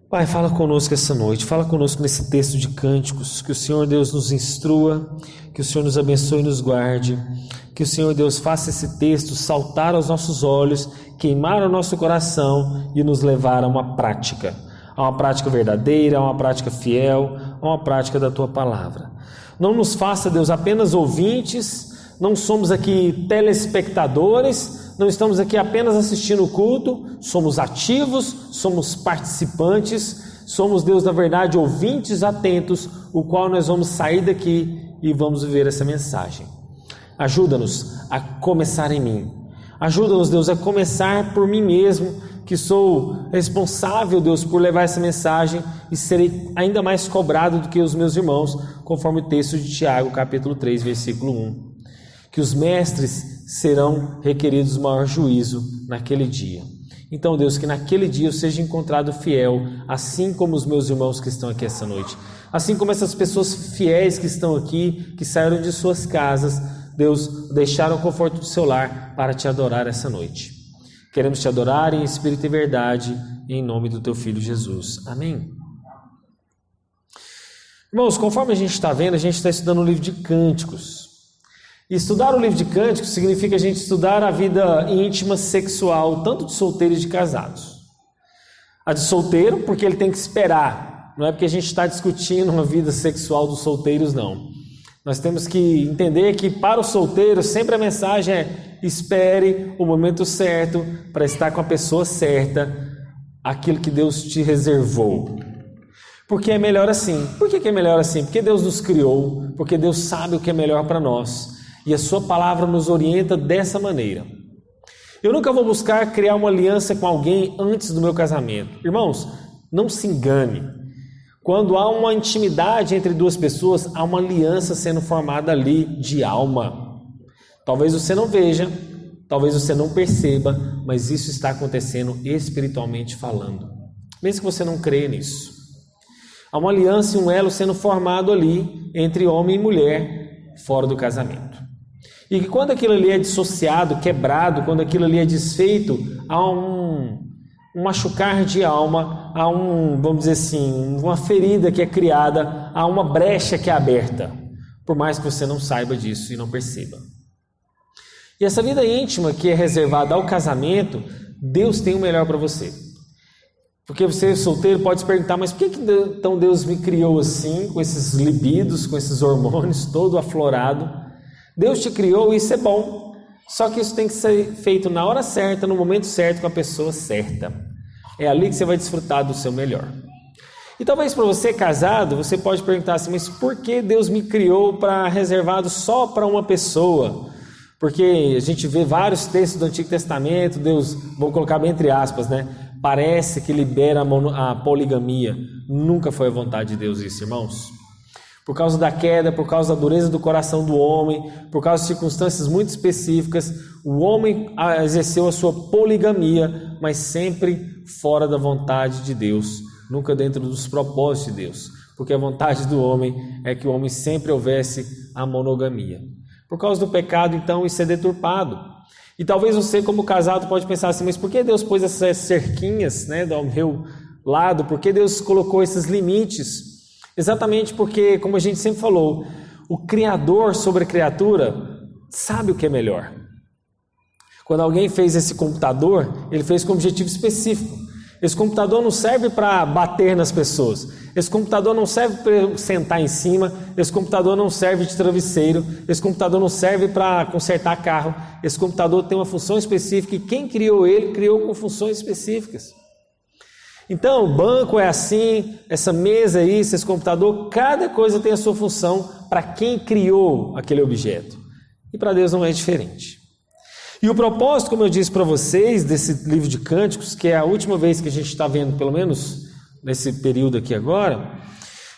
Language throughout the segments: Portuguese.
Pai, fala conosco essa noite, fala conosco nesse texto de Cânticos, que o Senhor Deus nos instrua, que o Senhor nos abençoe e nos guarde, que o Senhor Deus faça esse texto saltar aos nossos olhos, queimar o nosso coração e nos levar a uma prática verdadeira, a uma prática fiel, a uma prática da Tua Palavra. Não nos faça, Deus, apenas ouvintes, não somos aqui telespectadores, não estamos aqui apenas assistindo o culto, somos ativos, somos participantes, somos, Deus, na verdade, ouvintes atentos, o qual nós vamos sair daqui e vamos viver essa mensagem. Ajuda-nos a começar em mim. Ajuda-nos, Deus, a começar por mim mesmo, que sou responsável, Deus, por levar essa mensagem e serei ainda mais cobrado do que os meus irmãos, conforme o texto de Tiago, capítulo 3, versículo 1. Que os mestres serão requeridos maior juízo naquele dia. Então, Deus, que naquele dia eu seja encontrado fiel, assim como os meus irmãos que estão aqui essa noite. Assim como essas pessoas fiéis que estão aqui, que saíram de suas casas, Deus, deixaram o conforto do seu lar para te adorar essa noite. Queremos te adorar em espírito e verdade, em nome do teu Filho Jesus. Amém. Irmãos, conforme a gente está vendo, a gente está estudando o livro de Cânticos. E estudar o livro de Cânticos significa a gente estudar a vida íntima sexual, tanto de solteiros e de casados. A de solteiro, porque ele tem que esperar. Não é porque a gente está discutindo uma vida sexual dos solteiros, não. Nós temos que entender que para o solteiro sempre a mensagem é: espere o momento certo para estar com a pessoa certa, aquilo que Deus te reservou. Porque é melhor assim. Por que é melhor assim? Porque Deus nos criou, porque Deus sabe o que é melhor para nós. E a sua palavra nos orienta dessa maneira. Eu nunca vou buscar criar uma aliança com alguém antes do meu casamento. Irmãos, não se engane. Quando há uma intimidade entre duas pessoas, há uma aliança sendo formada ali de alma. Talvez você não veja, talvez você não perceba, mas isso está acontecendo espiritualmente falando. Mesmo que você não creia nisso. Há uma aliança e um elo sendo formado ali entre homem e mulher fora do casamento. E que quando aquilo ali é dissociado, quebrado, quando aquilo ali é desfeito, há um machucar de alma, há vamos dizer assim, uma ferida que é criada, há uma brecha que é aberta, por mais que você não saiba disso e não perceba. E essa vida íntima que é reservada ao casamento, Deus tem o melhor para você. Porque você, solteiro, pode se perguntar: mas por que então Deus me criou assim, com esses libidos, com esses hormônios todo aflorado? Deus te criou e isso é bom, só que isso tem que ser feito na hora certa, no momento certo, com a pessoa certa. É ali que você vai desfrutar do seu melhor. E talvez para você casado, você pode perguntar assim: mas por que Deus me criou reservado só para uma pessoa? Porque a gente vê vários textos do Antigo Testamento, Deus, vou colocar bem entre aspas, né? Parece que libera a poligamia. Nunca foi a vontade de Deus isso, irmãos. Por causa da queda, por causa da dureza do coração do homem, por causa de circunstâncias muito específicas, o homem exerceu a sua poligamia, mas sempre fora da vontade de Deus, nunca dentro dos propósitos de Deus, porque a vontade do homem é que o homem sempre houvesse a monogamia. Por causa do pecado, então, isso é deturpado. E talvez você, como casado, pode pensar assim: mas por que Deus pôs essas cerquinhas, né, ao meu lado? Por que Deus colocou esses limites? Exatamente porque, como a gente sempre falou, o Criador sobre a criatura sabe o que é melhor. Quando alguém fez esse computador, ele fez com um objetivo específico. Esse computador não serve para bater nas pessoas. Esse computador não serve para sentar em cima. Esse computador não serve de travesseiro. Esse computador não serve para consertar carro. Esse computador tem uma função específica e quem criou ele, criou com funções específicas. Então, o banco é assim, essa mesa é isso, esse computador, cada coisa tem a sua função para quem criou aquele objeto. E para Deus não é diferente. E o propósito, como eu disse para vocês, desse livro de Cânticos, que é a última vez que a gente está vendo, pelo menos nesse período aqui agora,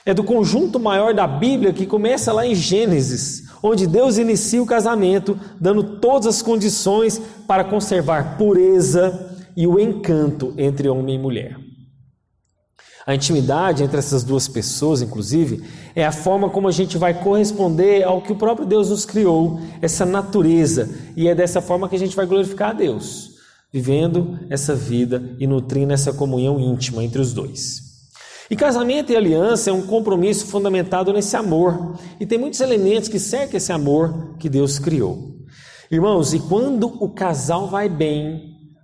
é do conjunto maior da Bíblia que começa lá em Gênesis, onde Deus inicia o casamento, dando todas as condições para conservar pureza e o encanto entre homem e mulher. A intimidade entre essas duas pessoas, inclusive, é a forma como a gente vai corresponder ao que o próprio Deus nos criou, essa natureza. E é dessa forma que a gente vai glorificar a Deus, vivendo essa vida e nutrindo essa comunhão íntima entre os dois. E casamento e aliança é um compromisso fundamentado nesse amor. E tem muitos elementos que cercam esse amor que Deus criou. Irmãos, e quando o casal vai bem,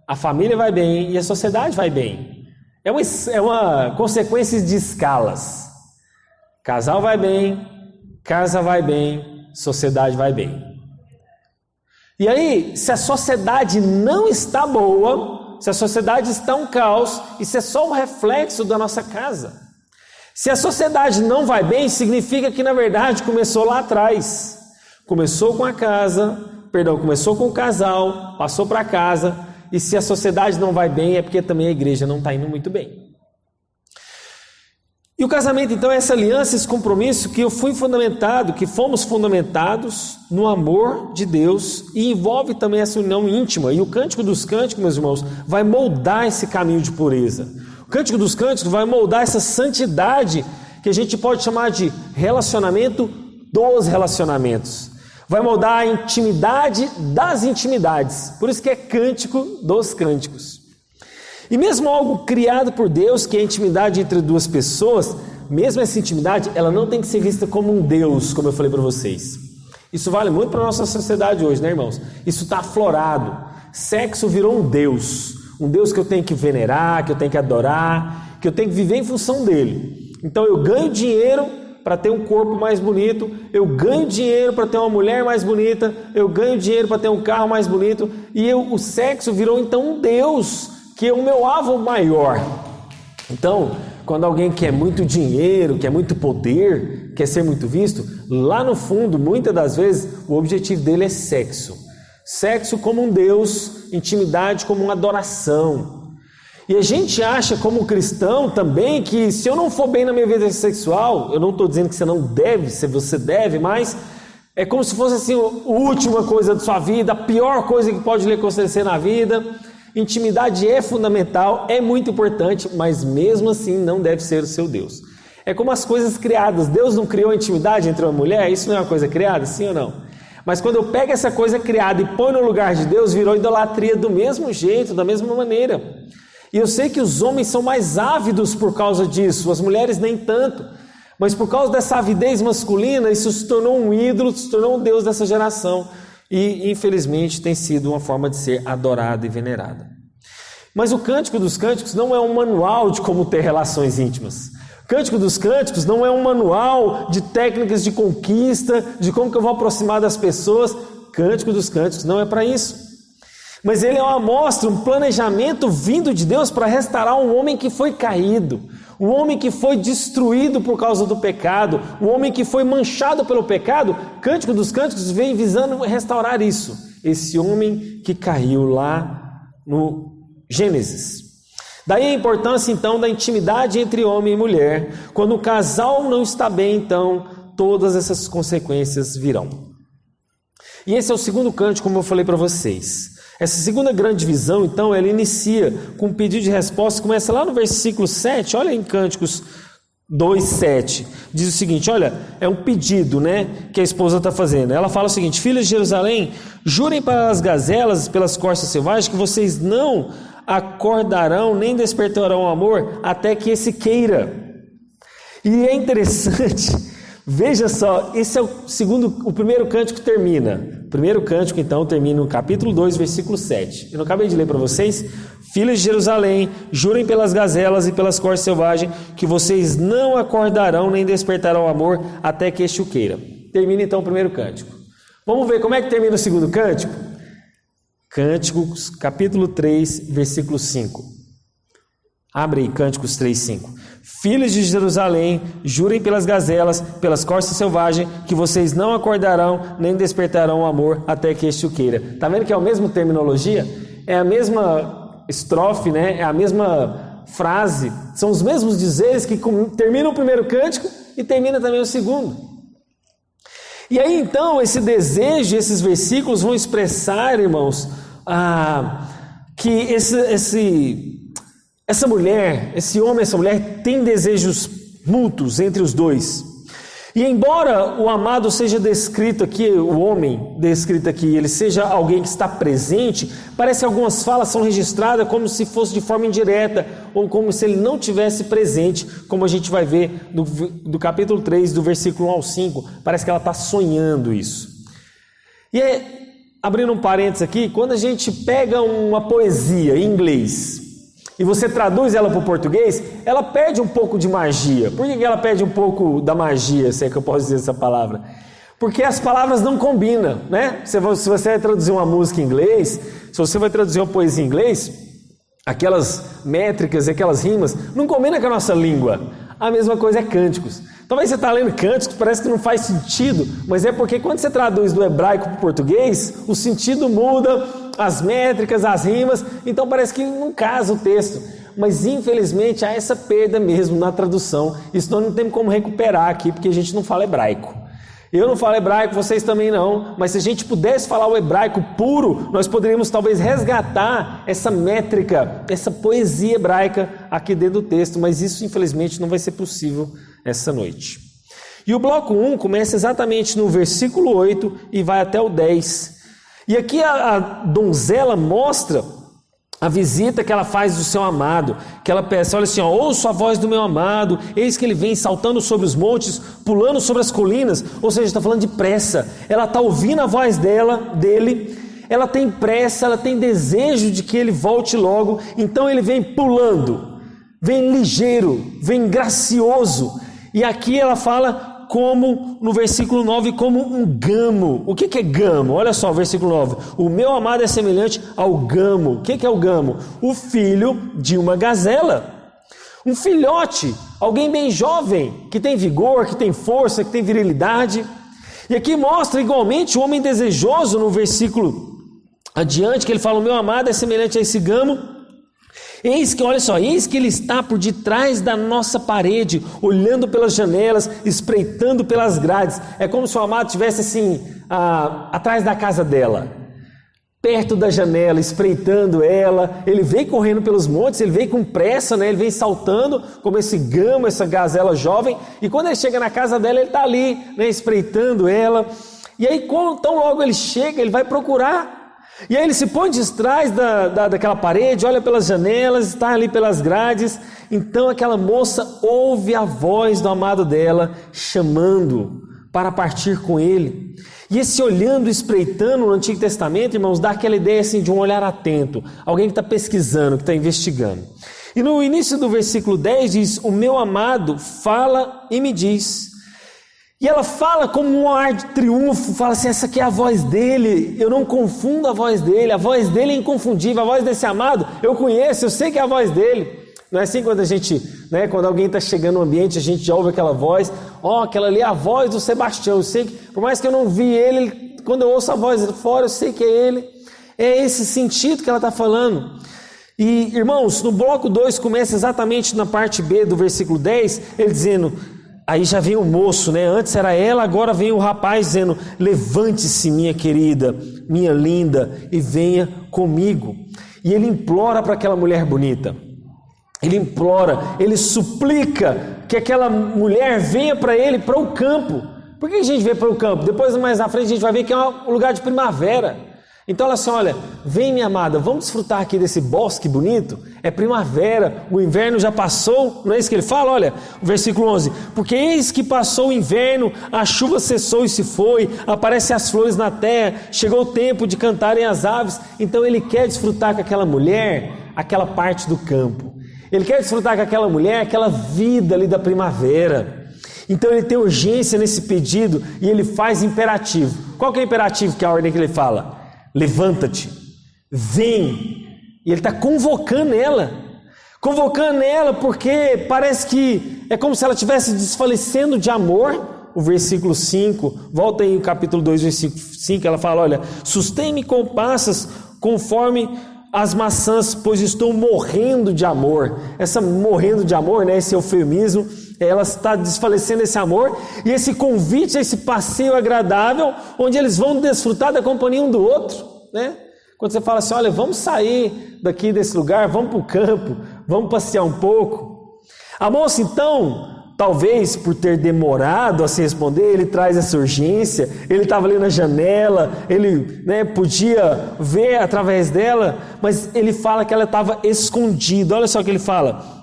a família vai bem e a sociedade vai bem. É uma consequência de escalas. Casal vai bem, casa vai bem, sociedade vai bem. E aí, se a sociedade não está boa, se a sociedade está um caos, isso é só um reflexo da nossa casa. Se a sociedade não vai bem, significa que na verdade começou lá atrás. Começou com começou com o casal, passou para casa, e se a sociedade não vai bem, é porque também a igreja não está indo muito bem. E o casamento, então, é essa aliança, esse compromisso que fomos fundamentados no amor de Deus, e envolve também essa união íntima. E o Cântico dos Cânticos, meus irmãos, vai moldar esse caminho de pureza. O Cântico dos Cânticos vai moldar essa santidade que a gente pode chamar de relacionamento dos relacionamentos. Vai moldar a intimidade das intimidades. Por isso que é Cântico dos Cânticos. E mesmo algo criado por Deus, que é a intimidade entre duas pessoas, mesmo essa intimidade, ela não tem que ser vista como um Deus, como eu falei para vocês. Isso vale muito para a nossa sociedade hoje, né, irmãos? Isso está aflorado. Sexo virou um Deus que eu tenho que venerar, que eu tenho que adorar, que eu tenho que viver em função dele. Então eu ganho dinheiro para ter um corpo mais bonito, eu ganho dinheiro para ter uma mulher mais bonita, eu ganho dinheiro para ter um carro mais bonito, e o sexo virou então um Deus, que é o meu alvo maior. Então, quando alguém quer muito dinheiro, quer muito poder, quer ser muito visto, lá no fundo, muitas das vezes, o objetivo dele é sexo. Sexo como um Deus, intimidade como uma adoração. E a gente acha como cristão também que se eu não for bem na minha vida sexual, eu não estou dizendo que você não deve, se você deve, mas é como se fosse assim, a última coisa da sua vida, a pior coisa que pode lhe acontecer na vida. Intimidade é fundamental, é muito importante, mas mesmo assim não deve ser o seu Deus. É como as coisas criadas. Deus não criou a intimidade entre uma mulher? Isso não é uma coisa criada, sim ou não? Mas quando eu pego essa coisa criada e põe no lugar de Deus, virou idolatria do mesmo jeito, da mesma maneira. E eu sei que os homens são mais ávidos por causa disso, as mulheres nem tanto. Mas por causa dessa avidez masculina, isso se tornou um ídolo, se tornou um Deus dessa geração. E infelizmente tem sido uma forma de ser adorada e venerada. Mas o Cântico dos Cânticos não é um manual de como ter relações íntimas. O Cântico dos Cânticos não é um manual de técnicas de conquista, de como que eu vou aproximar das pessoas. O Cântico dos Cânticos não é para isso. Mas ele é uma amostra, um planejamento vindo de Deus para restaurar um homem que foi caído, um homem que foi destruído por causa do pecado, um homem que foi manchado pelo pecado. Cântico dos Cânticos vem visando restaurar isso, esse homem que caiu lá no Gênesis. Daí a importância então da intimidade entre homem e mulher. Quando o casal não está bem, então todas essas consequências virão. E esse é o segundo cântico, como eu falei para vocês. Essa segunda grande divisão, então, ela inicia com um pedido de resposta, começa lá no versículo 7, olha em Cânticos 2:7, diz o seguinte, olha, é um pedido, né, que a esposa está fazendo. Ela fala o seguinte: filhas de Jerusalém, jurem para as gazelas, pelas corças selvagens, que vocês não acordarão, nem despertarão amor, até que esse queira. E é interessante, veja só, esse é o primeiro cântico termina. O primeiro cântico, então, termina no capítulo 2, versículo 7. Eu não acabei de ler para vocês? Filhas de Jerusalém, jurem pelas gazelas e pelas corças selvagens, que vocês não acordarão nem despertarão amor até que este o queira. Termina então o primeiro cântico. Vamos ver como é que termina o segundo cântico? Cânticos, capítulo 3, versículo 5. Abre aí, Cânticos 3, 5. Filhos de Jerusalém, jurem pelas gazelas, pelas corças selvagens, que vocês não acordarão, nem despertarão o amor, até que este o queira. Está vendo que é a mesma terminologia? É a mesma estrofe, né? É a mesma frase. São os mesmos dizeres que terminam o primeiro cântico e termina também o segundo. E aí então, esse desejo, esses versículos vão expressar, irmãos, que essa mulher, esse homem, essa mulher tem desejos mútuos entre os dois. E embora o amado seja descrito aqui, o homem descrito aqui, ele seja alguém que está presente, parece que algumas falas são registradas como se fosse de forma indireta, ou como se ele não tivesse presente, como a gente vai ver do capítulo 3, do versículo 1 ao 5, parece que ela está sonhando isso. E abrindo um parênteses aqui, quando a gente pega uma poesia em inglês, e você traduz ela para o português, ela perde um pouco de magia. Por que ela perde um pouco da magia, se é que eu posso dizer essa palavra? Porque as palavras não combinam, né? Se você vai traduzir uma música em inglês, se você vai traduzir uma poesia em inglês, aquelas métricas e aquelas rimas não combinam com a nossa língua. A mesma coisa é cânticos. Talvez você está lendo cânticos, parece que não faz sentido, mas é porque quando você traduz do hebraico para o português, o sentido muda, as métricas, as rimas, então parece que não casa o texto. Mas infelizmente há essa perda mesmo na tradução. Isso nós não temos como recuperar aqui, porque a gente não fala hebraico. Eu não falo hebraico, vocês também não, mas se a gente pudesse falar o hebraico puro, nós poderíamos talvez resgatar essa métrica, essa poesia hebraica aqui dentro do texto, mas isso infelizmente não vai ser possível essa noite. E o bloco 1 começa exatamente no versículo 8 e vai até o 10. E aqui a donzela mostra a visita que ela faz do seu amado, que ela peça, olha assim, ó, ouço a voz do meu amado, eis que ele vem saltando sobre os montes, pulando sobre as colinas, ou seja, está falando de pressa, ela está ouvindo a voz dele, ela tem pressa, ela tem desejo de que ele volte logo, então ele vem pulando, vem ligeiro, vem gracioso, e aqui ela fala como, no versículo 9, como um gamo. O que é gamo? Olha só o versículo 9. O meu amado é semelhante ao gamo. O que é o gamo? O filho de uma gazela. Um filhote, alguém bem jovem, que tem vigor, que tem força, que tem virilidade. E aqui mostra igualmente o homem desejoso no versículo adiante, que ele fala, o meu amado é semelhante a esse gamo. Eis que, olha só, eis que ele está por detrás da nossa parede, olhando pelas janelas, espreitando pelas grades. É como se o amado estivesse assim, atrás da casa dela, perto da janela, espreitando ela. Ele vem correndo pelos montes, ele vem com pressa, né? Ele vem saltando, como esse gamo, essa gazela jovem. E quando ele chega na casa dela, ele está ali, né? Espreitando ela. E aí, tão logo ele chega, ele vai procurar. E aí ele se põe de trás daquela parede, olha pelas janelas, está ali pelas grades. Então aquela moça ouve a voz do amado dela, chamando para partir com ele. E esse olhando, espreitando no Antigo Testamento, irmãos, dá aquela ideia assim de um olhar atento, alguém que está pesquisando, que está investigando. E no início do versículo 10 diz, o meu amado fala e me diz. E ela fala como um ar de triunfo, fala assim, essa aqui é a voz dele, eu não confundo a voz dele é inconfundível, a voz desse amado eu conheço, eu sei que é a voz dele. Não é assim quando a gente, né, quando alguém está chegando no ambiente, a gente já ouve aquela voz, aquela ali é a voz do Sebastião, eu sei que, por mais que eu não vi ele, quando eu ouço a voz fora, eu sei que é ele. É esse sentido que ela está falando. E irmãos, no bloco 2 começa exatamente na parte B do versículo 10, ele dizendo... Aí já vem o moço, né? Antes era ela, agora vem o rapaz dizendo, levante-se minha querida, minha linda, e venha comigo. E ele implora para aquela mulher bonita, ele implora, ele suplica que aquela mulher venha para ele, para o campo. Por que a gente vê para o campo? Depois mais na frente a gente vai ver que é um lugar de primavera. Então ela assim, olha, vem minha amada, vamos desfrutar aqui desse bosque bonito, é primavera, o inverno já passou, não é isso que ele fala? Olha, o versículo 11, porque eis que passou o inverno, a chuva cessou e se foi, aparecem as flores na terra, chegou o tempo de cantarem as aves, então ele quer desfrutar com aquela mulher, aquela parte do campo, ele quer desfrutar com aquela mulher, aquela vida ali da primavera. Então ele tem urgência nesse pedido e ele faz imperativo. Qual que é o imperativo, que é a ordem que ele fala? Levanta-te, vem. E ele está convocando ela porque parece que é como se ela estivesse desfalecendo de amor. O versículo 5, volta aí o capítulo 2, versículo 5, ela fala, olha, sustém-me com passas conforme as maçãs, pois estou morrendo de amor. Essa morrendo de amor, né, esse eufemismo, ela está desfalecendo esse amor, e esse convite, esse passeio agradável, onde eles vão desfrutar da companhia um do outro, né? Quando você fala assim, olha, vamos sair daqui desse lugar, vamos para o campo, vamos passear um pouco. A moça então talvez por ter demorado a se responder, ele traz essa urgência, ele estava ali na janela, ele podia ver através dela, mas ele fala que ela estava escondida. Olha só o que ele fala: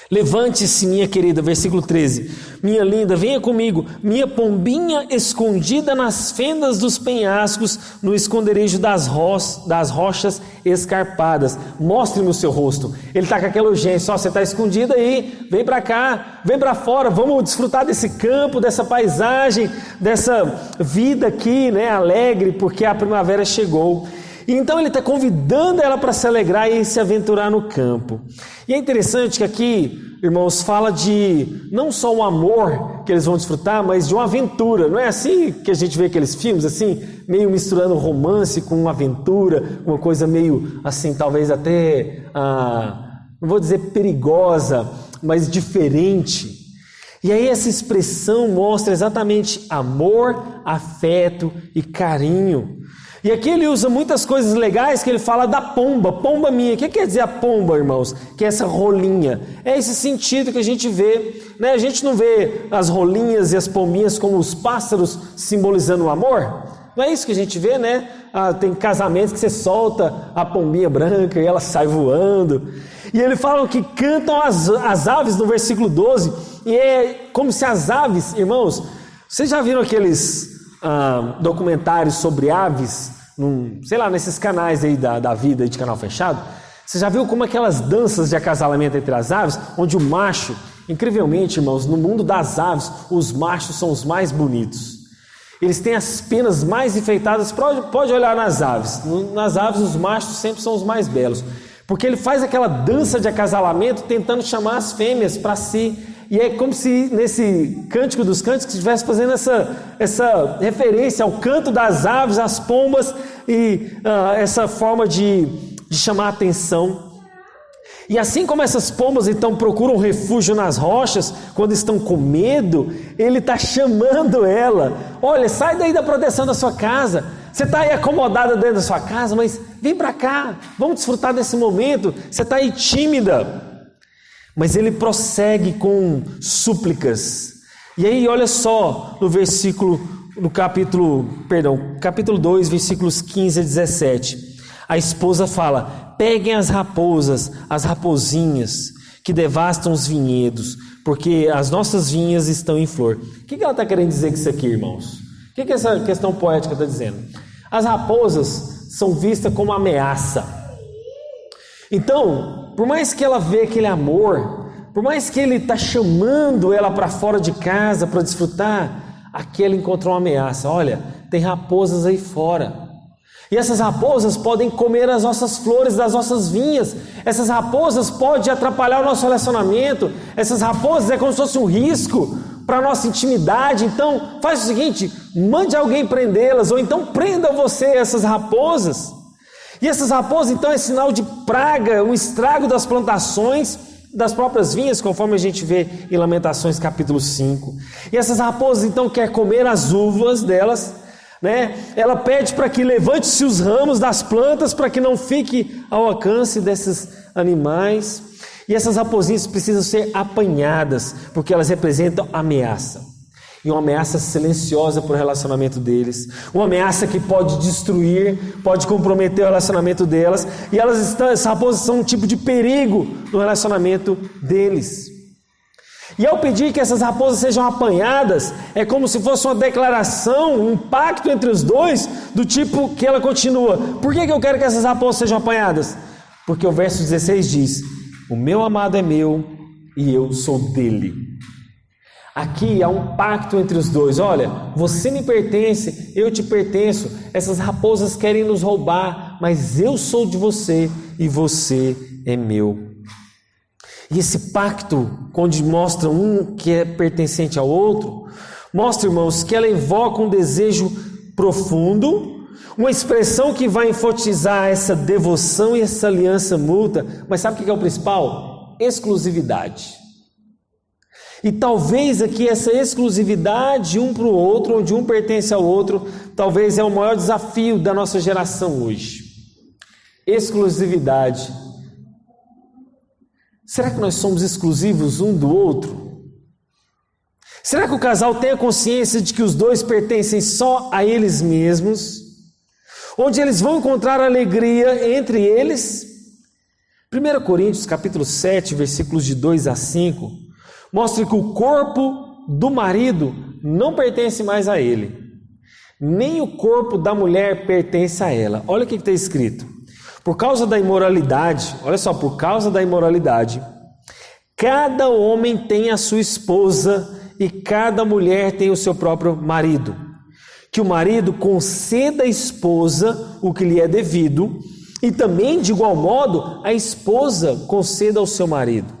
levante-se, minha querida, versículo 13, minha linda, venha comigo, minha pombinha escondida nas fendas dos penhascos, no esconderijo das rochas escarpadas, mostre-me o seu rosto. Ele está com aquela urgência: você está escondida aí, vem para cá, vem para fora, vamos desfrutar desse campo, dessa paisagem, dessa vida aqui, alegre, porque a primavera chegou. E então ele está convidando ela para se alegrar e se aventurar no campo. E é interessante que aqui, irmãos, fala de não só um amor que eles vão desfrutar, mas de uma aventura. Não é assim que a gente vê aqueles filmes, assim, meio misturando romance com uma aventura, uma coisa meio, assim, talvez até, não vou dizer perigosa, mas diferente. E aí essa expressão mostra exatamente amor, afeto e carinho. E aqui ele usa muitas coisas legais, que ele fala da pomba minha. O que quer dizer a pomba, irmãos? Que é essa rolinha. É esse sentido que a gente vê, A gente não vê as rolinhas e as pombinhas como os pássaros simbolizando o amor? Não é isso que a gente vê, tem casamentos que você solta a pombinha branca e ela sai voando. E ele fala que cantam as aves no versículo 12. E é como se as aves, irmãos, vocês já viram aqueles documentários sobre aves, nesses canais aí da vida, de canal fechado? Você já viu como aquelas danças de acasalamento entre as aves, onde o macho, incrivelmente, irmãos, no mundo das aves, os machos são os mais bonitos. Eles têm as penas mais enfeitadas. Pode olhar nas aves. Nas aves, os machos sempre são os mais belos, porque ele faz aquela dança de acasalamento tentando chamar as fêmeas para si. E é como se nesse Cântico dos Cânticos estivesse fazendo essa referência ao canto das aves, às pombas, e essa forma de chamar a atenção. E assim como essas pombas então procuram refúgio nas rochas, quando estão com medo, ele está chamando ela: olha, sai daí da proteção da sua casa, você está aí acomodada dentro da sua casa, mas vem para cá, vamos desfrutar desse momento, você está aí tímida. Mas ele prossegue com súplicas. E aí olha só no capítulo 2, versículos 15 a 17. A esposa fala: peguem as raposas, as raposinhas que devastam os vinhedos, porque as nossas vinhas estão em flor. O que ela está querendo dizer com isso aqui, irmãos? O que essa questão poética está dizendo? As raposas são vistas como ameaça. Então, por mais que ela vê aquele amor, por mais que ele está chamando ela para fora de casa para desfrutar, aqui ela encontrou uma ameaça. Olha, tem raposas aí fora. E essas raposas podem comer as nossas flores das nossas vinhas. Essas raposas podem atrapalhar o nosso relacionamento. Essas raposas é como se fosse um risco para a nossa intimidade. Então, faz o seguinte: mande alguém prendê-las, ou então prenda você essas raposas. E essas raposas então é sinal de praga, um estrago das plantações, das próprias vinhas, conforme a gente vê em Lamentações capítulo 5. E essas raposas então querem comer as uvas delas, Ela pede para que levante-se os ramos das plantas, para que não fique ao alcance desses animais. E essas raposinhas precisam ser apanhadas, porque elas representam ameaça. E uma ameaça silenciosa para o relacionamento deles, uma ameaça que pode destruir, pode comprometer o relacionamento delas, e essas raposas são um tipo de perigo no relacionamento deles. E ao pedir que essas raposas sejam apanhadas, é como se fosse uma declaração, um pacto entre os dois, do tipo que ela continua: por que eu quero que essas raposas sejam apanhadas? Porque o verso 16 diz: o meu amado é meu e eu sou dele. Aqui há um pacto entre os dois. Olha, você me pertence, eu te pertenço. Essas raposas querem nos roubar, mas eu sou de você e você é meu. E esse pacto, onde mostra um que é pertencente ao outro, mostra, irmãos, que ela evoca um desejo profundo, uma expressão que vai enfatizar essa devoção e essa aliança mútua. Mas sabe o que é o principal? Exclusividade. E talvez aqui essa exclusividade um para o outro, onde um pertence ao outro, talvez é o maior desafio da nossa geração hoje. Exclusividade. Será que nós somos exclusivos um do outro? Será que o casal tem a consciência de que os dois pertencem só a eles mesmos? Onde eles vão encontrar alegria entre eles? 1 Coríntios capítulo 7, versículos de 2 a 5, mostra que o corpo do marido não pertence mais a ele, nem o corpo da mulher pertence a ela. Olha o que está escrito. Por causa da imoralidade, olha só, por causa da imoralidade, cada homem tem a sua esposa e cada mulher tem o seu próprio marido. Que o marido conceda à esposa o que lhe é devido, e também, de igual modo, a esposa conceda ao seu marido.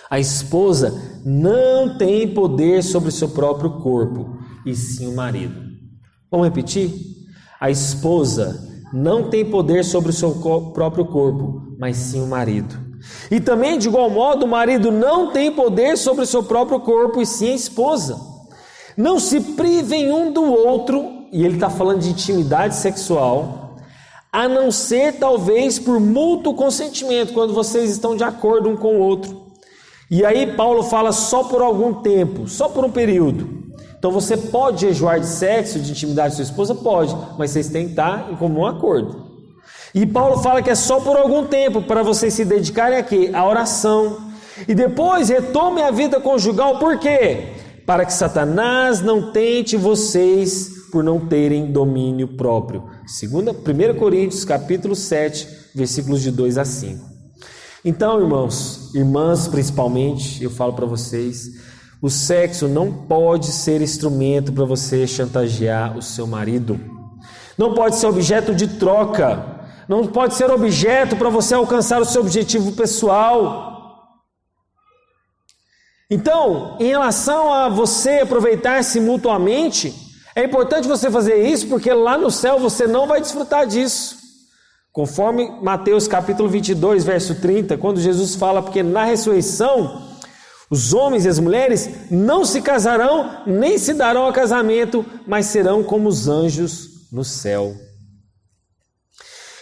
A esposa não tem poder sobre o seu próprio corpo, e sim o marido. Vamos repetir? A esposa não tem poder sobre o seu próprio corpo, mas sim o marido. E também, de igual modo, o marido não tem poder sobre o seu próprio corpo, e sim a esposa. Não se privem um do outro, e ele está falando de intimidade sexual, a não ser talvez por mútuo consentimento, quando vocês estão de acordo um com o outro. E aí Paulo fala só por algum tempo, só por um período. Então você pode jejuar de sexo, de intimidade com sua esposa? Pode, mas vocês têm que estar em comum acordo. E Paulo fala que é só por algum tempo, para vocês se dedicarem a quê? A oração. E depois retome a vida conjugal, por quê? Para que Satanás não tente vocês por não terem domínio próprio. 1 Coríntios capítulo 7, versículos de 2 a 5. Então, irmãos, irmãs principalmente, eu falo para vocês, o sexo não pode ser instrumento para você chantagear o seu marido. Não pode ser objeto de troca. Não pode ser objeto para você alcançar o seu objetivo pessoal. Então, em relação a você aproveitar-se mutuamente, é importante você fazer isso, porque lá no céu você não vai desfrutar disso. Conforme Mateus capítulo 22, verso 30, quando Jesus fala, porque na ressurreição, os homens e as mulheres não se casarão, nem se darão a casamento, mas serão como os anjos no céu.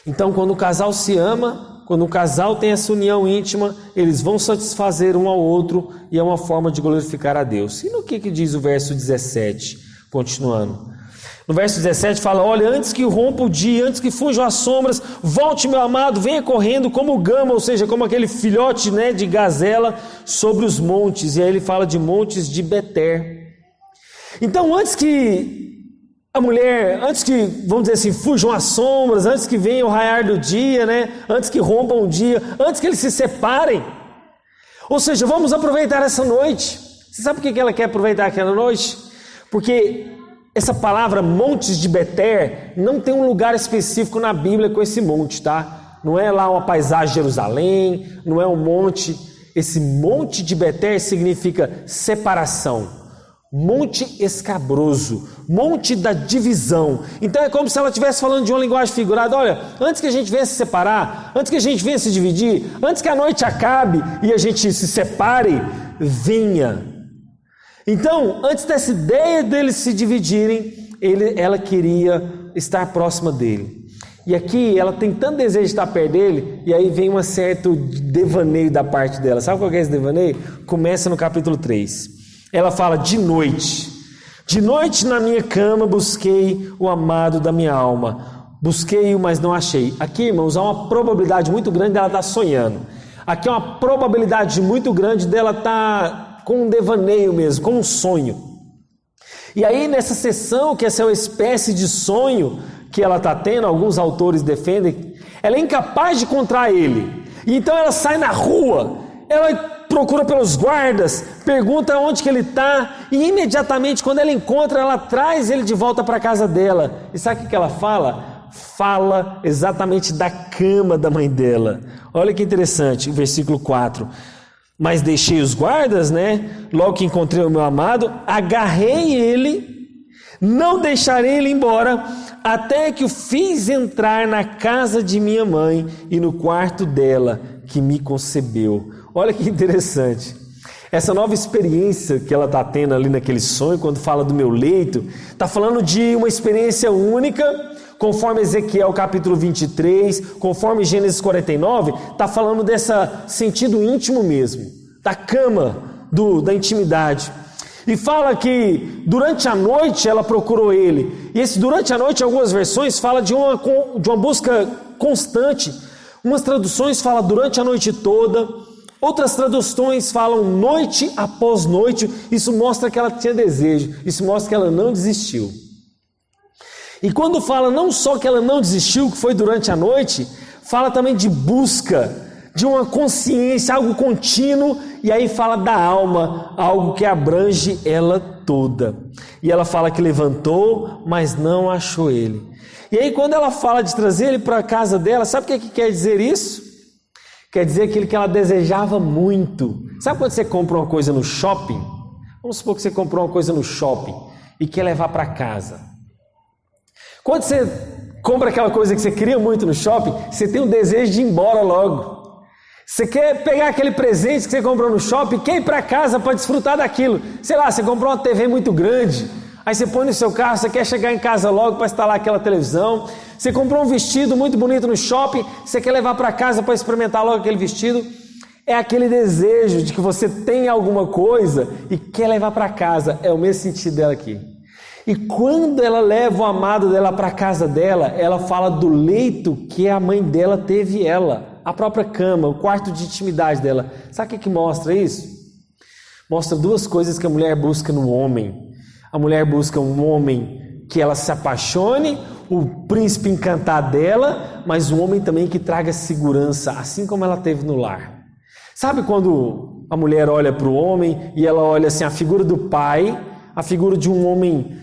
Então, quando o casal se ama, quando o casal tem essa união íntima, eles vão satisfazer um ao outro, e é uma forma de glorificar a Deus. E no que diz o verso 17? Continuando. No verso 17 fala, olha, antes que rompa o dia, antes que fujam as sombras, volte meu amado, venha correndo como gama, ou seja, como aquele filhote, de gazela sobre os montes. E aí ele fala de montes de Beter. Então, antes que a mulher, antes que, vamos dizer assim, fujam as sombras, antes que venha o raiar do dia, antes que rompam o dia, antes que eles se separem, ou seja, vamos aproveitar essa noite. Você sabe por que ela quer aproveitar aquela noite? Porque essa palavra montes de Beter não tem um lugar específico na Bíblia com esse monte, tá? Não é lá uma paisagem de Jerusalém, não é um monte. Esse monte de Beter significa separação, monte escabroso, monte da divisão. Então é como se ela estivesse falando de uma linguagem figurada. Olha, antes que a gente venha se separar, antes que a gente venha se dividir, antes que a noite acabe e a gente se separe, venha. Então, antes dessa ideia deles se dividirem, ela queria estar próxima dele. E aqui ela tem tanto desejo de estar perto dele, e aí vem um certo devaneio da parte dela. Sabe qual é esse devaneio? Começa no capítulo 3. Ela fala, de noite na minha cama busquei o amado da minha alma. Busquei-o, mas não achei. Aqui, irmãos, há uma probabilidade muito grande dela estar sonhando. Aqui é uma probabilidade muito grande dela estar com um devaneio mesmo, com um sonho. E aí nessa sessão, que essa é uma espécie de sonho que ela está tendo, alguns autores defendem, ela é incapaz de encontrar ele. E então ela sai na rua, ela procura pelos guardas, pergunta onde que ele está, e imediatamente quando ela encontra, ela traz ele de volta para a casa dela. E sabe o que ela fala? Fala exatamente da cama da mãe dela. Olha que interessante, o versículo 4. Mas deixei os guardas, logo que encontrei o meu amado, agarrei ele, não deixarei ele embora, até que o fiz entrar na casa de minha mãe e no quarto dela, que me concebeu. Olha que interessante. Essa nova experiência que ela está tendo ali naquele sonho, quando fala do meu leito, está falando de uma experiência única, conforme Ezequiel capítulo 23, conforme Gênesis 49, está falando desse sentido íntimo mesmo, da cama, da intimidade. E fala que durante a noite ela procurou ele. E esse durante a noite, em algumas versões, fala de uma busca constante. Umas traduções falam durante a noite toda. Outras traduções falam noite após noite. Isso mostra que ela tinha desejo. Isso mostra que ela não desistiu. E quando fala não só que ela não desistiu, que foi durante a noite, fala também de busca, de uma consciência, algo contínuo, e aí fala da alma, algo que abrange ela toda. E ela fala que levantou, mas não achou ele. E aí quando ela fala de trazer ele para a casa dela, sabe o que quer dizer isso? Quer dizer aquilo que ela desejava muito. Sabe quando você compra uma coisa no shopping? Vamos supor que você comprou uma coisa no shopping e quer levar para casa. Quando você compra aquela coisa que você queria muito no shopping, você tem o desejo de ir embora logo. Você quer pegar aquele presente que você comprou no shopping, quer ir para casa para desfrutar daquilo. Sei lá, você comprou uma TV muito grande, aí você põe no seu carro, você quer chegar em casa logo para instalar aquela televisão. Você comprou um vestido muito bonito no shopping, você quer levar para casa para experimentar logo aquele vestido. É aquele desejo de que você tem alguma coisa e quer levar para casa. É o mesmo sentido dela aqui. E quando ela leva o amado dela para a casa dela, ela fala do leito que a mãe dela teve ela. A própria cama, o quarto de intimidade dela. Sabe o que mostra isso? Mostra duas coisas que a mulher busca no homem. A mulher busca um homem que ela se apaixone, o príncipe encantar dela, mas um homem também que traga segurança, assim como ela teve no lar. Sabe quando a mulher olha para o homem e ela olha assim, a figura do pai, a figura de um homem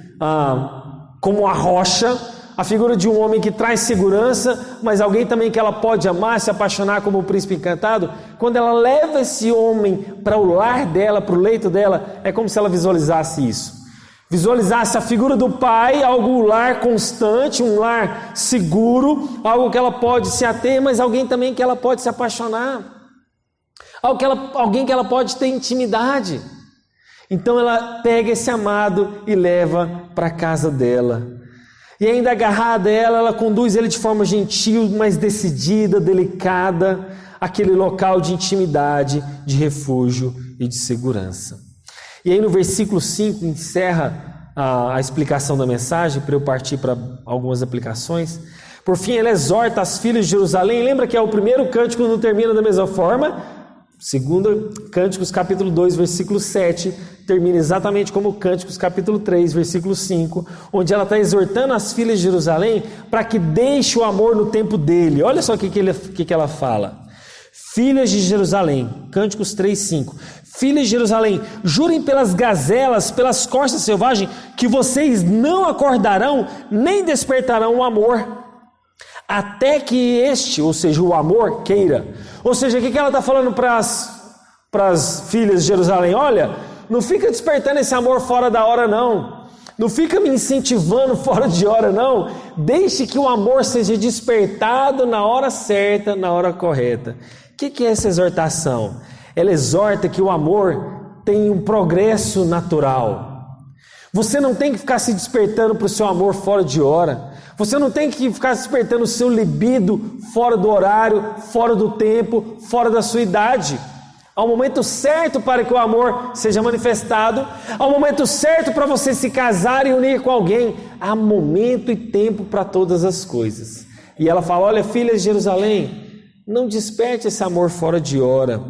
como a rocha, a figura de um homem que traz segurança, mas alguém também que ela pode amar, se apaixonar como o príncipe encantado. Quando ela leva esse homem para o lar dela, para o leito dela, é como se ela visualizasse isso. Visualizasse a figura do pai, um lar constante, um lar seguro, algo que ela pode se ater, mas alguém também que ela pode se apaixonar. Alguém que ela pode ter intimidade. Então ela pega esse amado e leva para a casa dela. E ainda agarrada a ela conduz ele de forma gentil, mas decidida, delicada, àquele local de intimidade, de refúgio e de segurança. E aí no versículo 5 encerra a explicação da mensagem, para eu partir para algumas aplicações. Por fim, ele exorta as filhas de Jerusalém. Lembra que é o primeiro cântico, não termina da mesma forma? Segundo Cânticos capítulo 2, versículo 7, termina exatamente como Cânticos capítulo 3, versículo 5, onde ela está exortando as filhas de Jerusalém para que deixe o amor no tempo dele. Olha só o que ela fala. Filhas de Jerusalém, Cânticos 3, 5. Filhas de Jerusalém, jurem pelas gazelas, pelas costas selvagens, que vocês não acordarão, nem despertarão o amor, até que este, ou seja, o amor, queira. Ou seja, o que ela está falando para as filhas de Jerusalém? Olha, não fica despertando esse amor fora da hora, não. Não fica me incentivando fora de hora, não. Deixe que o amor seja despertado na hora certa, na hora correta. O que é essa exortação? Ela exorta que o amor tem um progresso natural. Você não tem que ficar se despertando para o seu amor fora de hora. Você não tem que ficar despertando o seu libido fora do horário, fora do tempo, fora da sua idade. Há um momento certo para que o amor seja manifestado. Há um momento certo para você se casar e unir com alguém. Há momento e tempo para todas as coisas. E ela fala, olha, filhas de Jerusalém, não desperte esse amor fora de hora.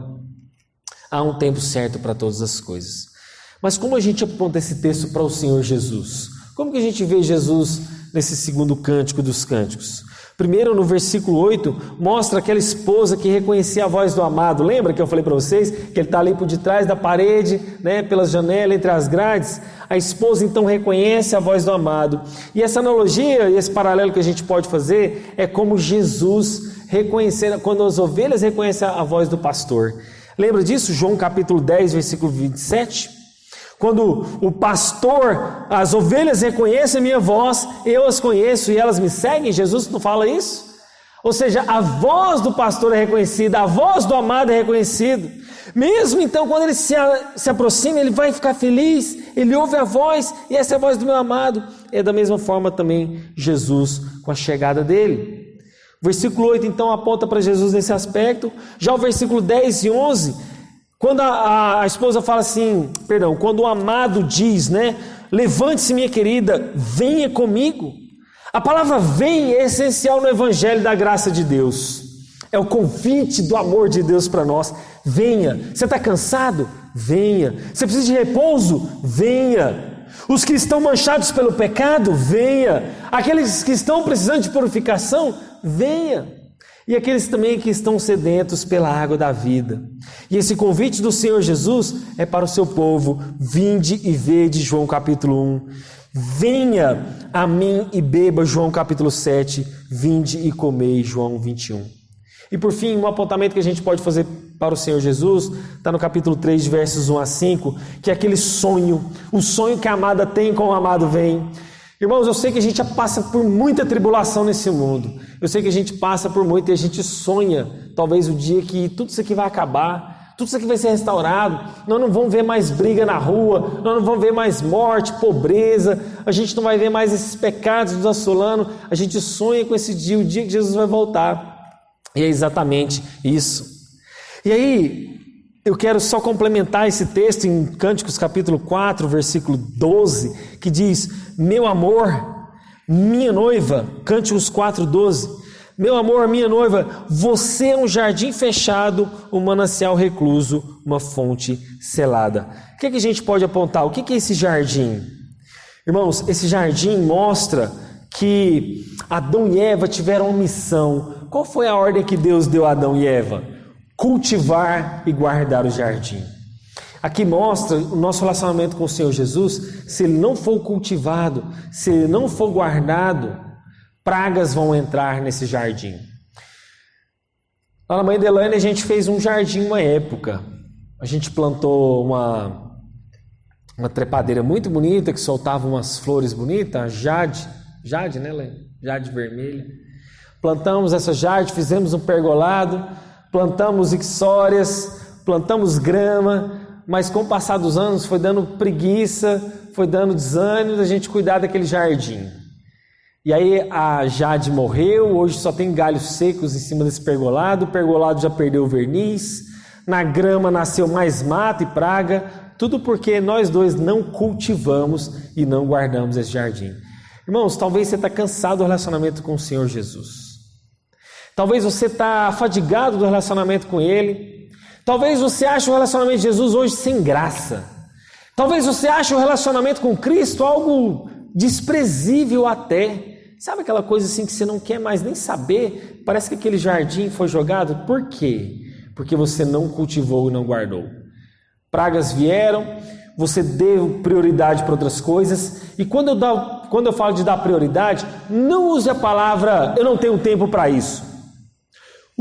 Há um tempo certo para todas as coisas. Mas como a gente aponta esse texto para o Senhor Jesus? Como que a gente vê Jesus nesse segundo cântico dos cânticos? Primeiro, no versículo 8, mostra aquela esposa que reconhecia a voz do amado. Lembra que eu falei para vocês que ele está ali por detrás da parede, né, pelas janelas, entre as grades? A esposa então reconhece a voz do amado. E essa analogia, esse paralelo que a gente pode fazer, é como Jesus reconhecer, quando as ovelhas reconhecem a voz do pastor. Lembra disso? João capítulo 10, versículo 27. Quando o pastor, as ovelhas reconhecem a minha voz, eu as conheço e elas me seguem. Jesus não fala isso? Ou seja, a voz do pastor é reconhecida, a voz do amado é reconhecida. Mesmo então, quando ele se aproxima, ele vai ficar feliz, ele ouve a voz, e essa é a voz do meu amado. É da mesma forma também Jesus com a chegada dele. O versículo 8 então aponta para Jesus nesse aspecto. Já o versículo 10 e 11 Quando a esposa fala assim, perdão, quando o amado diz, né? Levante-se, minha querida, venha comigo. A palavra vem é essencial no evangelho da graça de Deus. É o convite do amor de Deus para nós. Venha. Você está cansado? Venha. Você precisa de repouso? Venha. Os que estão manchados pelo pecado? Venha. Aqueles que estão precisando de purificação? Venha. E aqueles também que estão sedentos pela água da vida. E esse convite do Senhor Jesus é para o seu povo. Vinde e vede, João capítulo 1. Venha a mim e beba, João capítulo 7. Vinde e comei, João 21. E por fim, um apontamento que a gente pode fazer para o Senhor Jesus, está no capítulo 3, versos 1 a 5, que é aquele sonho, o sonho que a amada tem com o amado vem. Irmãos, eu sei que a gente passa por muita tribulação nesse mundo. Eu sei que a gente passa por muito e a gente sonha, talvez o dia que tudo isso aqui vai acabar, tudo isso aqui vai ser restaurado, nós não vamos ver mais briga na rua, nós não vamos ver mais morte, pobreza, a gente não vai ver mais esses pecados nos assolando, a gente sonha com esse dia, o dia que Jesus vai voltar. E é exatamente isso. E aí, eu quero só complementar esse texto em Cânticos capítulo 4, versículo 12, que diz: meu amor, minha noiva, Cânticos 4, 12, meu amor, minha noiva, você é um jardim fechado, um manancial recluso, uma fonte selada. O que a gente pode apontar? O que é esse jardim? Irmãos, esse jardim mostra que Adão e Eva tiveram uma missão. Qual foi a ordem que Deus deu a Adão e Eva? Cultivar e guardar o jardim. Aqui mostra o nosso relacionamento com o Senhor Jesus. Se ele não for cultivado, se ele não for guardado, pragas vão entrar nesse jardim. Lá na Mãe Delane a gente fez um jardim uma época. A gente plantou uma trepadeira muito bonita que soltava umas flores bonitas, jade, né, Lê? Jade vermelha. Plantamos essa jade, fizemos um pergolado, plantamos ixórias, plantamos grama, mas com o passar dos anos foi dando preguiça, foi dando desânimo da gente cuidar daquele jardim. E aí a jade morreu, hoje só tem galhos secos em cima desse pergolado, o pergolado já perdeu o verniz, na grama nasceu mais mato e praga, tudo porque nós dois não cultivamos e não guardamos esse jardim. Irmãos, talvez você está cansado do relacionamento com o Senhor Jesus. Talvez você está fadigado do relacionamento com Ele. Talvez você ache o relacionamento de Jesus hoje sem graça. Talvez você ache o relacionamento com Cristo algo desprezível até. Sabe aquela coisa assim que você não quer mais nem saber? Parece que aquele jardim foi jogado. Por quê? Porque você não cultivou e não guardou. Pragas vieram, você deu prioridade para outras coisas. E quando eu falo de dar prioridade, não use a palavra eu não tenho tempo para isso.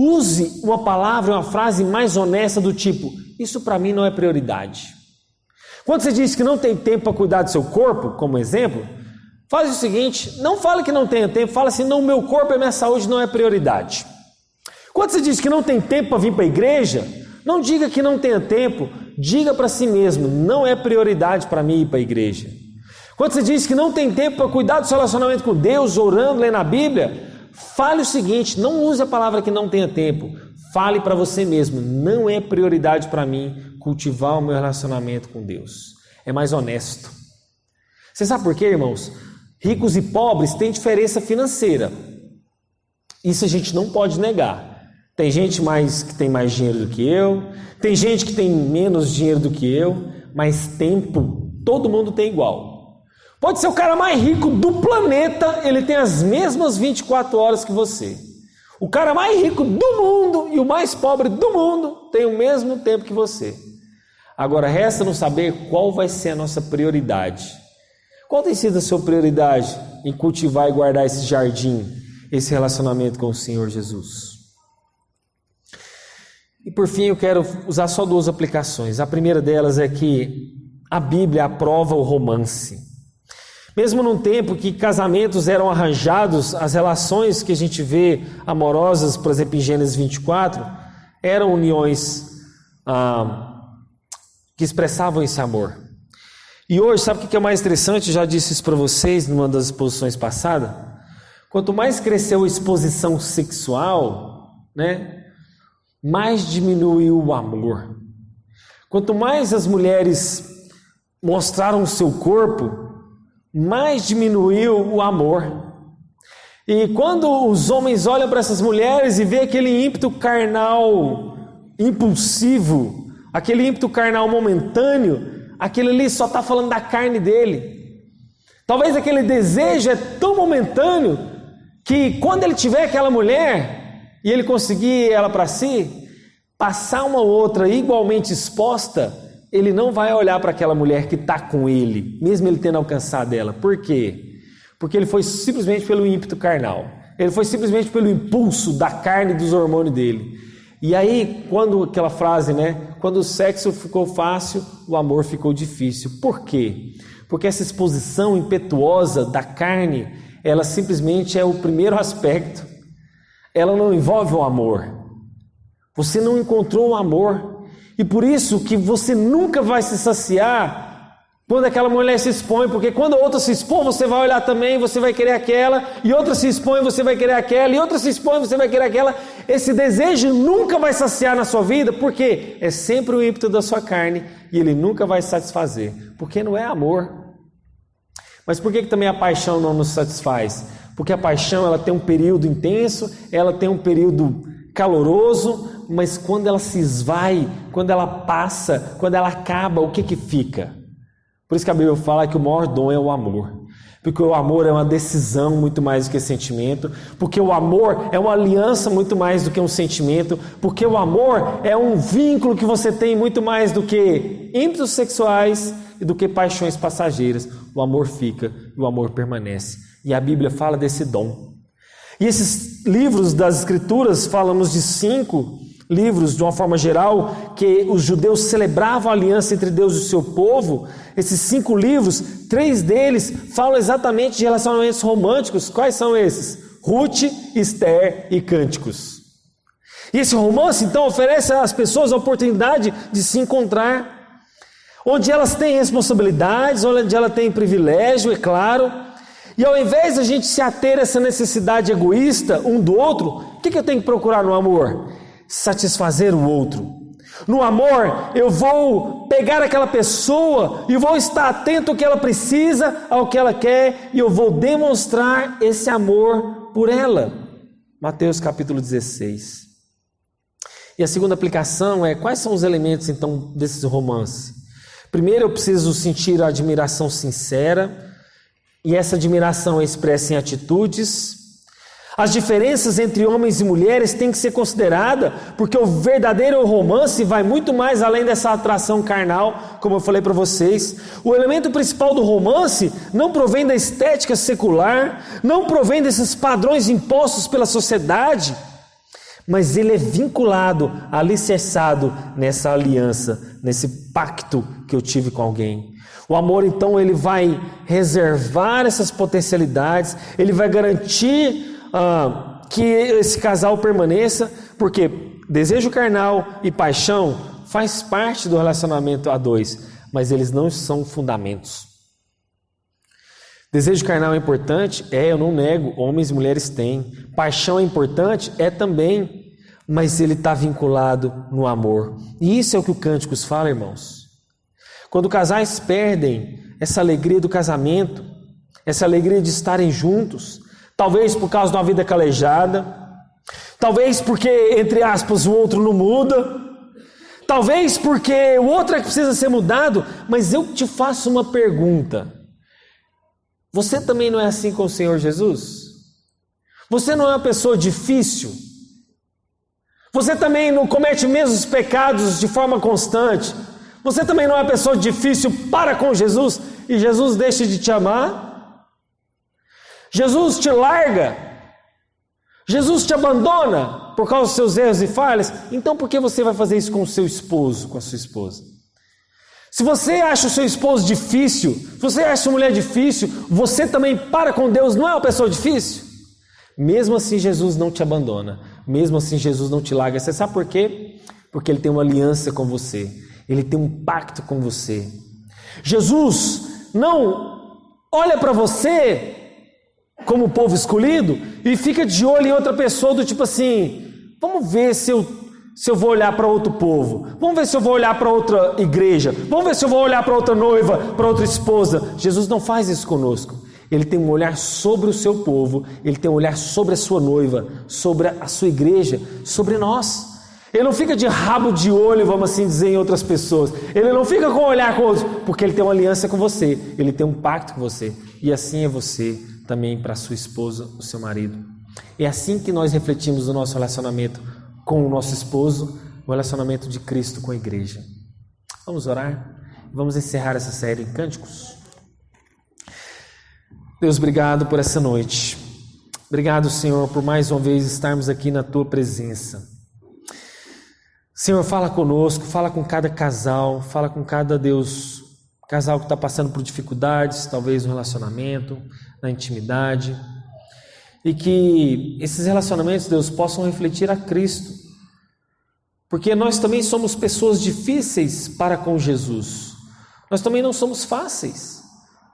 Use uma palavra, uma frase mais honesta do tipo, isso para mim não é prioridade. Quando você diz que não tem tempo para cuidar do seu corpo, como exemplo, faz o seguinte, não fale que não tenha tempo, fala assim, não, meu corpo e minha saúde não é prioridade. Quando você diz que não tem tempo para vir para a igreja, não diga que não tenha tempo, diga para si mesmo, não é prioridade para mim ir para a igreja. Quando você diz que não tem tempo para cuidar do seu relacionamento com Deus, orando, lendo a Bíblia, fale o seguinte, não use a palavra que não tenha tempo, fale para você mesmo, não é prioridade para mim cultivar o meu relacionamento com Deus. É mais honesto. Você sabe por quê, irmãos? Ricos e pobres têm diferença financeira. Isso a gente não pode negar. Tem gente que tem mais dinheiro do que eu, tem gente que tem menos dinheiro do que eu, mas tempo todo mundo tem igual. Pode ser o cara mais rico do planeta, ele tem as mesmas 24 horas que você. O cara mais rico do mundo e o mais pobre do mundo tem o mesmo tempo que você. Agora resta não saber qual vai ser a nossa prioridade. Qual tem sido a sua prioridade em cultivar e guardar esse jardim, esse relacionamento com o Senhor Jesus? E por fim eu quero usar só duas aplicações. A primeira delas é que a Bíblia aprova o romance. Mesmo num tempo que casamentos eram arranjados, as relações que a gente vê amorosas, por exemplo, em Gênesis 24, eram uniões que expressavam esse amor. E hoje, sabe o que é mais interessante? Eu já disse isso para vocês numa das exposições passadas. Quanto mais cresceu a exposição sexual, né, mais diminuiu o amor. Quanto mais as mulheres mostraram o seu corpo, mais diminuiu o amor. E quando os homens olham para essas mulheres e vê aquele ímpeto carnal impulsivo, aquele ímpeto carnal momentâneo, aquilo ali só está falando da carne dele. Talvez aquele desejo é tão momentâneo que quando ele tiver aquela mulher e ele conseguir ela para si, passar uma outra igualmente exposta, ele não vai olhar para aquela mulher que está com ele, mesmo ele tendo alcançado ela. Por quê? Porque ele foi simplesmente pelo ímpeto carnal. Ele foi simplesmente pelo impulso da carne e dos hormônios dele. E aí, quando aquela frase, quando o sexo ficou fácil, o amor ficou difícil. Por quê? Porque essa exposição impetuosa da carne, ela simplesmente é o primeiro aspecto. Ela não envolve o amor. Você não encontrou o amor. E por isso que você nunca vai se saciar quando aquela mulher se expõe, porque quando a outra se expõe, você vai olhar também, você vai querer aquela, e outra se expõe, você vai querer aquela, e outra se expõe, você vai querer aquela. Esse desejo nunca vai saciar na sua vida, porque é sempre o ímpeto da sua carne, e ele nunca vai satisfazer, porque não é amor. Mas por que também a paixão não nos satisfaz? Porque a paixão, ela tem um período intenso, ela tem um período caloroso, mas quando ela se esvai, quando ela passa, quando ela acaba, o que fica? Por isso que a Bíblia fala que o maior dom é o amor. Porque o amor é uma decisão muito mais do que sentimento. Porque o amor é uma aliança muito mais do que um sentimento. Porque o amor é um vínculo que você tem muito mais do que ímpetos sexuais e do que paixões passageiras. O amor fica e o amor permanece. E a Bíblia fala desse dom. E esses livros das Escrituras, falamos de 5 livros, de uma forma geral, que os judeus celebravam a aliança entre Deus e o seu povo. Esses 5 livros, 3 deles falam exatamente de relacionamentos românticos. Quais são esses? Ruth, Esther e Cânticos. E esse romance, então, oferece às pessoas a oportunidade de se encontrar, onde elas têm responsabilidades, onde elas têm privilégio, é claro. E ao invés de a gente se ater a essa necessidade egoísta um do outro, o que eu tenho que procurar no amor? Satisfazer o outro. No amor, eu vou pegar aquela pessoa e vou estar atento ao que ela precisa, ao que ela quer, e eu vou demonstrar esse amor por ela. Mateus capítulo 16. E a segunda aplicação é: quais são os elementos então desse romance? Primeiro, eu preciso sentir a admiração sincera, e essa admiração é expressa em atitudes. As diferenças entre homens e mulheres têm que ser consideradas, porque o verdadeiro romance vai muito mais além dessa atração carnal, como eu falei para vocês. O elemento principal do romance não provém da estética secular, não provém desses padrões impostos pela sociedade, mas ele é vinculado, alicerçado nessa aliança, nesse pacto que eu tive com alguém. O amor, então, ele vai reservar essas potencialidades, ele vai garantir que esse casal permaneça, porque desejo carnal e paixão faz parte do relacionamento a dois, mas eles não são fundamentos. Desejo carnal é importante? Eu não nego, homens e mulheres têm. Paixão é importante? Também, mas ele está vinculado no amor. E isso é o que o Cânticos fala, irmãos. Quando casais perdem essa alegria do casamento, essa alegria de estarem juntos, talvez por causa de uma vida calejada, talvez porque, entre aspas, o outro não muda, talvez porque o outro é que precisa ser mudado, mas eu te faço uma pergunta: você também não é assim com o Senhor Jesus? Você não é uma pessoa difícil? Você também não comete os mesmos pecados de forma constante? Você também não é uma pessoa difícil para com Jesus e Jesus deixa de te amar? Jesus te larga? Jesus te abandona por causa dos seus erros e falhas? Então por que você vai fazer isso com o seu esposo, com a sua esposa? Se você acha o seu esposo difícil, se você acha a mulher difícil, você também para com Deus, não é uma pessoa difícil? Mesmo assim Jesus não te abandona, mesmo assim Jesus não te larga. Você sabe por quê? Porque Ele tem uma aliança com você. Ele tem um pacto com você. Jesus não olha para você como povo escolhido e fica de olho em outra pessoa do tipo assim: vamos ver se se eu vou olhar para outro povo. Vamos ver se eu vou olhar para outra igreja. Vamos ver se eu vou olhar para outra noiva, para outra esposa. Jesus não faz isso conosco. Ele tem um olhar sobre o seu povo, ele tem um olhar sobre a sua noiva, sobre a sua igreja, sobre nós. Ele não fica de rabo de olho, vamos assim dizer, em outras pessoas. Ele não fica com um olhar com outros, porque ele tem uma aliança com você, ele tem um pacto com você. E assim é você também para a sua esposa, o seu marido. É assim que nós refletimos o nosso relacionamento com o nosso esposo, o relacionamento de Cristo com a igreja. Vamos orar? Vamos encerrar essa série em cânticos. Deus, obrigado por essa noite. Obrigado, Senhor, por mais uma vez estarmos aqui na Tua presença. Senhor, fala conosco, fala com cada casal, fala com cada, Deus, casal que está passando por dificuldades, talvez no relacionamento, na intimidade. E que esses relacionamentos, Deus, possam refletir a Cristo. Porque nós também somos pessoas difíceis para com Jesus. Nós também não somos fáceis.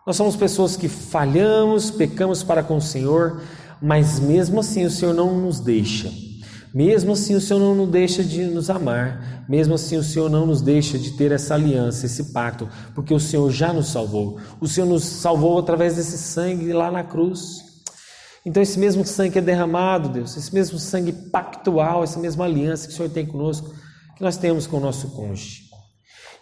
Nós somos pessoas que falhamos, pecamos para com o Senhor, mas mesmo assim o Senhor não nos deixa. Mesmo assim o Senhor não nos deixa de nos amar. Mesmo assim o Senhor não nos deixa de ter essa aliança, esse pacto, porque o Senhor já nos salvou. O Senhor nos salvou através desse sangue lá na cruz. Então esse mesmo sangue que é derramado, Deus, esse mesmo sangue pactual, essa mesma aliança que o Senhor tem conosco, que nós temos com o nosso cônjuge.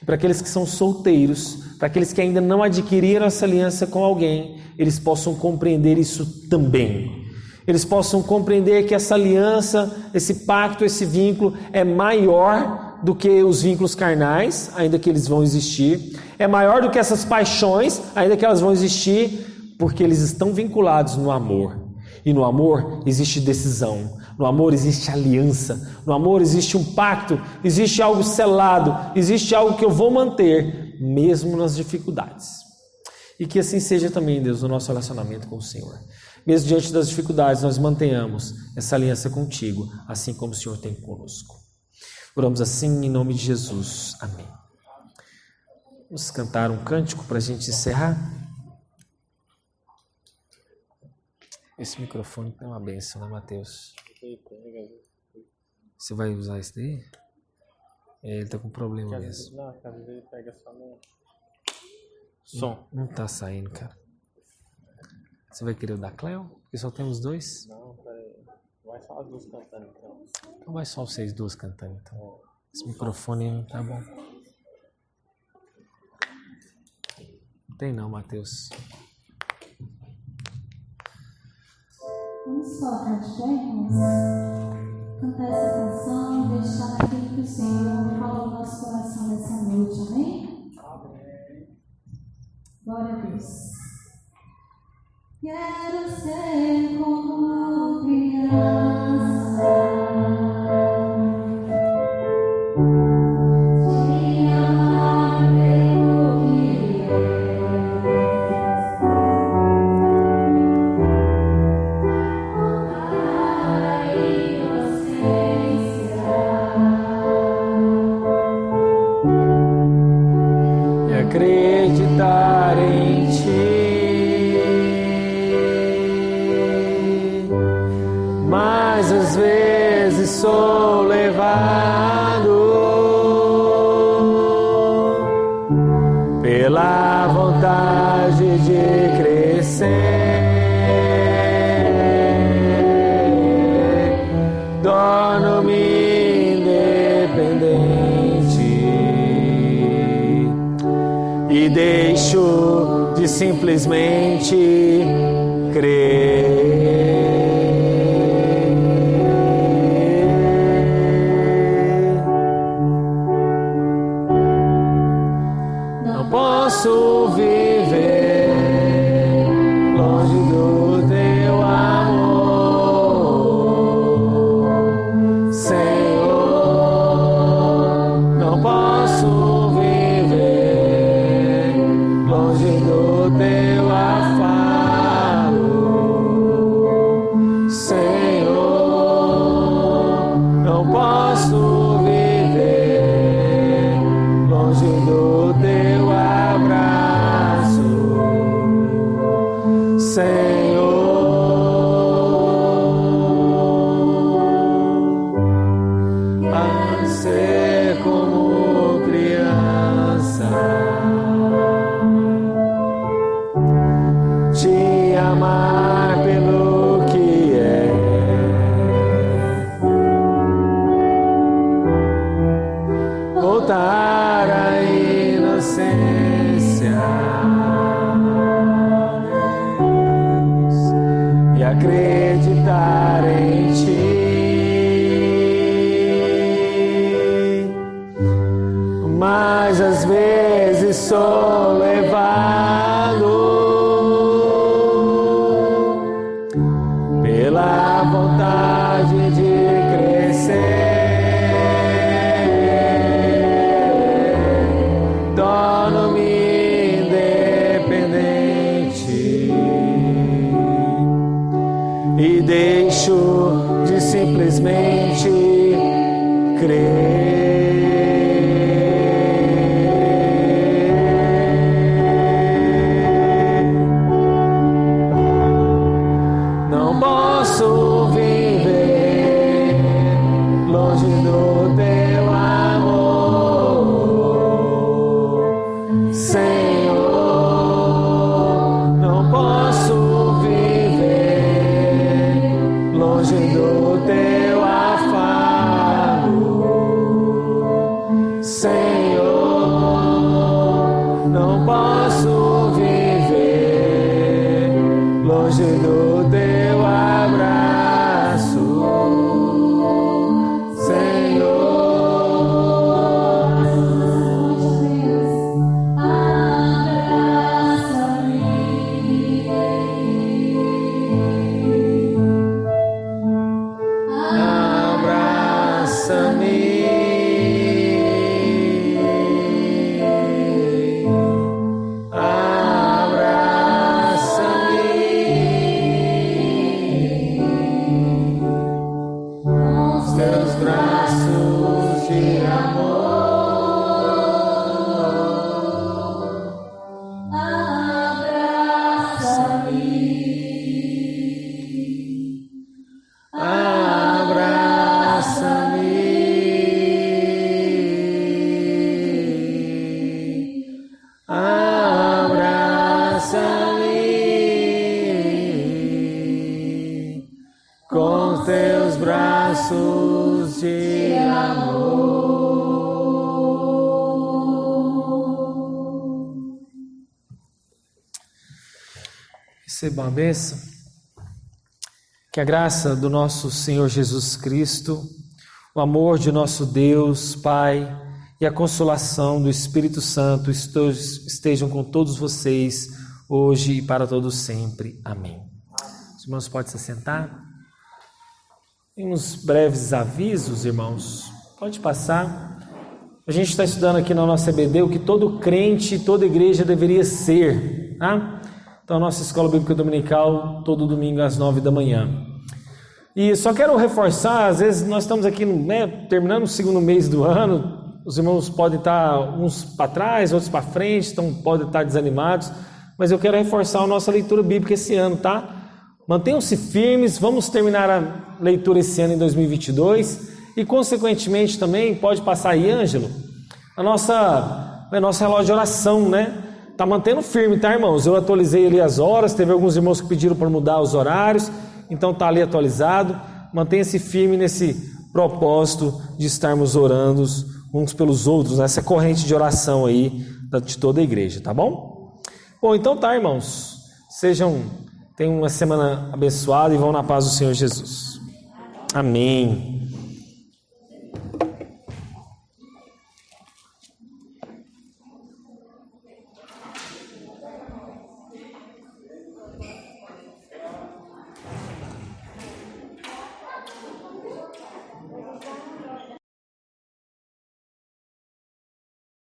E para aqueles que são solteiros, para aqueles que ainda não adquiriram essa aliança com alguém, eles possam compreender isso também. Eles possam compreender que essa aliança, esse pacto, esse vínculo é maior do que os vínculos carnais, ainda que eles vão existir. É maior do que essas paixões, ainda que elas vão existir, porque eles estão vinculados no amor. E no amor existe decisão, no amor existe aliança, no amor existe um pacto, existe algo selado, existe algo que eu vou manter, mesmo nas dificuldades. E que assim seja também, Deus, no nosso relacionamento com o Senhor. Mesmo diante das dificuldades, nós mantenhamos essa aliança contigo, assim como o Senhor tem conosco. Oramos assim em nome de Jesus. Amém. Vamos cantar um cântico para a gente encerrar. Esse microfone é uma bênção, né, Mateus? Você vai usar esse daí? Ele tá com problema mesmo. Não, às vezes ele pega só no som. Não tá saindo, cara. Você vai querer o da Cleo? Porque só temos dois? Não, peraí. Vai só as duas cantando, então. Então vai só vocês duas cantando, então. Esse microfone não tá bom. Não tem não, Mateus. Vamos colocar de pé, irmãos? Cantar essa canção, deixar aquilo que o Senhor fala no nosso coração nessa noite, amém? Amém. Glória a Deus. Quero ser como criança. Acreditar em ti, mas às vezes sou levado pela vontade de crescer, torno-me independente e deixo de simplesmente crer. Não posso viver longe do teu amor, Senhor. Não posso viver longe do teu afago, Senhor. Não posso viver longe do teu abraço. guardar a inocência, Deus, e acreditar em Ti. Mas às vezes sou levado pela vontade de crescer, torno-me independente e deixo de simplesmente crer. Posso viver longe do Teu amor, Senhor. Não posso viver longe do Teu afago, Senhor. Não posso viver longe do Teu abraço, Senhor. Com Teus braços de amor. Receba a bênção. Que a graça do nosso Senhor Jesus Cristo, o amor de nosso Deus, Pai, e a consolação do Espírito Santo estejam com todos vocês, hoje e para todos sempre. Amém. Os irmãos podem se sentar. Tem uns breves avisos, irmãos. Pode passar. A gente está estudando aqui na nossa EBD o que todo crente, toda igreja deveria ser, tá? Então, a nossa escola bíblica dominical, todo domingo às 9 da manhã. E só quero reforçar, às vezes nós estamos aqui, terminando o segundo mês do ano, os irmãos podem estar uns para trás, outros para frente, então podem estar desanimados, mas eu quero reforçar a nossa leitura bíblica esse ano, tá? Mantenham-se firmes, vamos terminar a leitura esse ano em 2022 e, consequentemente, também pode passar aí, Ângelo, nosso relógio de oração, né? Tá mantendo firme, tá, irmãos? Eu atualizei ali as horas, teve alguns irmãos que pediram para mudar os horários, então tá ali atualizado. Mantenha-se firme nesse propósito de estarmos orando uns pelos outros, nessa corrente de oração aí de toda a igreja, tá bom? Bom, então tá, irmãos. Tenham uma semana abençoada e vão na paz do Senhor Jesus. Amém.